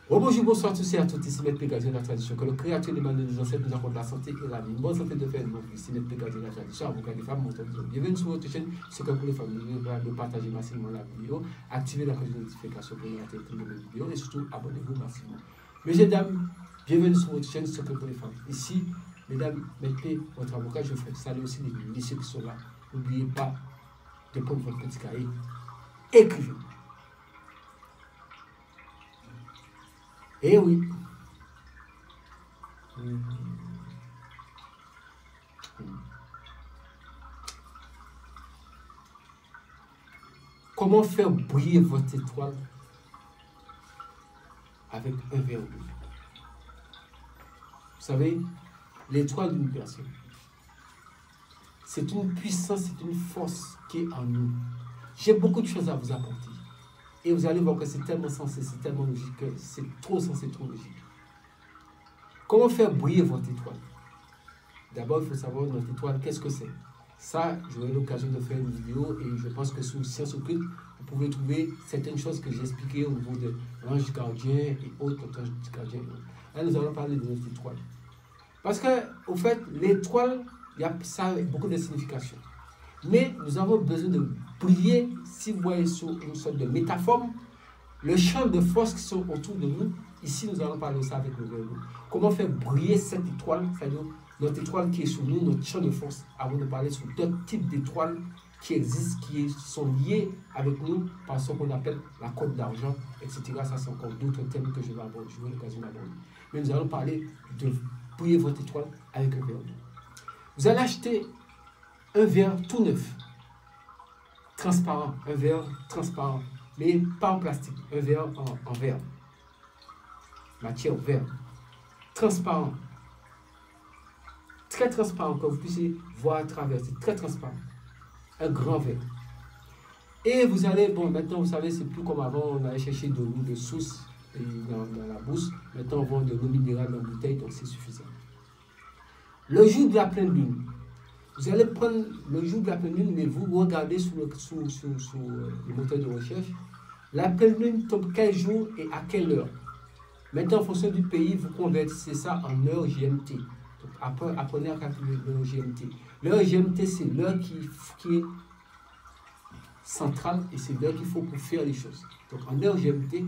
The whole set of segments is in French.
Bonjour, bonsoir tous et à toutes, ici Maître Pégadio de la tradition. Que le créateur des mal de nos ancêtres nous accorde la santé et la vie. Bonne santé de faire de nos vies. Ici Maître Pégadio de la tradition, avocat des femmes, montant de bienvenue sur votre chaîne. Ce que pour les femmes, de partager massivement la vidéo, activez la cloche de notification pour ne rater aucune de mes vidéos et surtout abonnez-vous massivement. Messieurs, dames, bienvenue sur votre chaîne, ce que pour les femmes. Ici, mesdames, Maître P, votre avocat, je fais saluer aussi les lycées qui sont là. N'oubliez pas de prendre votre petit cahier. Écrivez. Eh oui. Comment faire briller votre étoile avec un verre d'eau? Vous savez, l'étoile d'une personne, c'est une puissance, c'est une force qui est en nous. J'ai beaucoup de choses à vous apporter. Et vous allez voir que c'est tellement sensé, c'est tellement logique, que c'est trop sensé, trop logique. Comment faire briller votre étoile? D'abord, il faut savoir notre étoile, qu'est-ce que c'est? Ça, j'aurai l'occasion de faire une vidéo et je pense que sur Science Occulte, vous pouvez trouver certaines choses que j'ai expliquées au niveau de l'ange gardien et autres anges gardiens. Là, nous allons parler de notre étoile. Parce que, au fait, l'étoile, ça a beaucoup de significations. Mais nous avons besoin de briller, si vous voyez sur une sorte de métaphore, le champ de force qui sont autour de nous. Ici, nous allons parler de ça avec le verbe. Comment faire briller cette étoile, c'est-à-dire notre étoile qui est sur nous, notre champ de force, avant de parler sur d'autres types d'étoiles qui existent, qui sont liées avec nous par ce qu'on appelle la cote d'argent, etc. Ça, c'est encore d'autres thèmes que je vais aborder, je vais l'occasion d'aborder. Mais nous allons parler de briller votre étoile avec un verre d'eau. Vous allez acheter un verre tout neuf, transparent, un verre transparent, mais pas en plastique, un verre en verre, matière verre, transparent, très transparent, que vous puissiez voir à travers, c'est très transparent, un grand verre. Et vous allez, bon, maintenant vous savez, c'est plus comme avant, on allait chercher de l'eau de source dans la bourse, maintenant on vend de l'eau minérale dans la bouteille, donc c'est suffisant. Le jour de la pleine lune, vous allez prendre le jour de la pleine lune, mais vous regardez sur le moteur de recherche. La pleine lune tombe quel jour et à quelle heure? Maintenant, en fonction du pays, vous convertissez ça en heure GMT. Donc, apprenez à calculer l'heure GMT. L'heure GMT, c'est l'heure qui est centrale et c'est l'heure qu'il faut pour faire les choses. Donc, en heure GMT,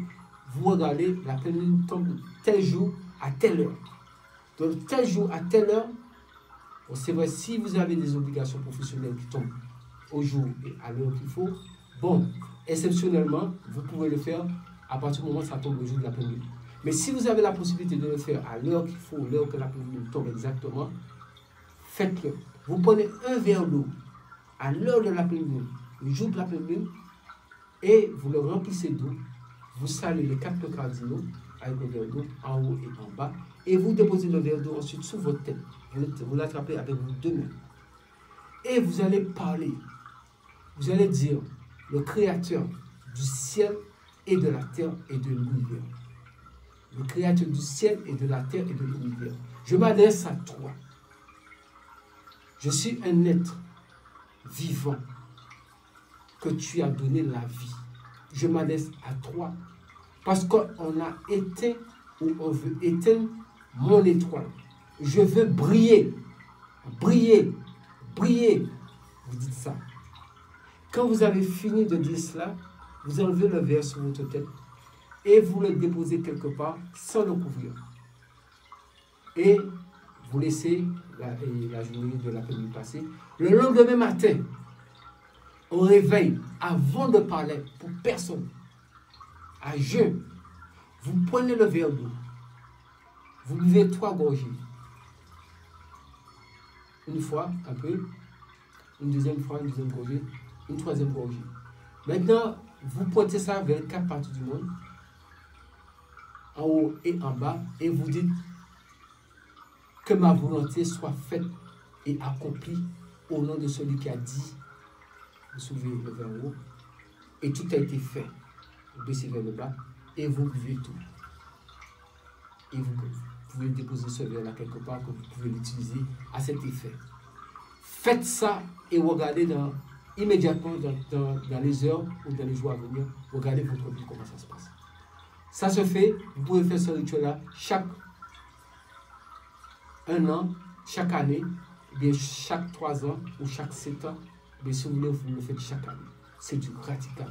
vous regardez, la pleine lune tombe tel jour à telle heure. Donc, tel jour à telle heure, bon, c'est vrai, si vous avez des obligations professionnelles qui tombent au jour et à l'heure qu'il faut, bon, exceptionnellement, vous pouvez le faire à partir du moment où ça tombe au jour de la pleine lune. Mais si vous avez la possibilité de le faire à l'heure qu'il faut, l'heure que la pleine lune tombe exactement, faites-le. Vous prenez un verre d'eau à l'heure de la pleine lune, le jour de la pleine lune, et vous le remplissez d'eau. Vous salez les 4 nœuds cardinaux avec le verre d'eau en haut et en bas, et vous déposez le verre d'eau ensuite sur votre tête. Vous l'attrapez avec vos deux mains. Et vous allez parler. Vous allez dire, le Créateur du ciel et de la terre et de l'univers. Le Créateur du ciel et de la terre et de l'univers. Je m'adresse à toi. Je suis un être vivant que tu as donné la vie. Je m'adresse à toi parce qu'on a éteint ou on veut éteindre mon étoile. Je veux briller, briller, briller. Vous dites ça. Quand vous avez fini de dire cela, vous enlevez le verre sur votre tête et vous le déposez quelque part sans le couvrir. Et vous laissez la journée de la pleine passer. Le lendemain matin, au réveil, avant de parler pour personne, à jeun, vous prenez le verre d'eau, vous buvez 3 gorgées. Une fois, un peu, une deuxième fois, une deuxième gorgée, une troisième gorgée. Maintenant, vous portez ça vers 4 parties du monde, en haut et en bas, et vous dites que ma volonté soit faite et accomplie au nom de celui qui a dit. Vous soulevez le verre en haut, et tout a été fait. Vous baissez vers le bas, et vous buvez tout. Et vous pouvez déposer ce verre là quelque part, que vous pouvez l'utiliser à cet effet. Faites ça et regardez immédiatement dans les heures ou dans les jours à venir, regardez votre vie, comment ça se passe. Ça se fait, vous pouvez faire ce rituel-là chaque 1 an, chaque année, bien chaque 3 ans ou chaque 7 ans. Mais si vous voulez, vous le faites chaque année. C'est du gratifiant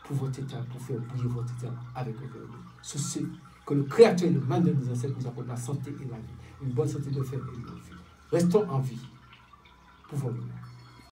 pour votre état, pour faire briller votre état avec le verbe. Sur ce que le Créateur et le mandant des ancêtres nous apportent la santé et la vie. Une bonne santé de faire et de vie. Restons en vie pour vous.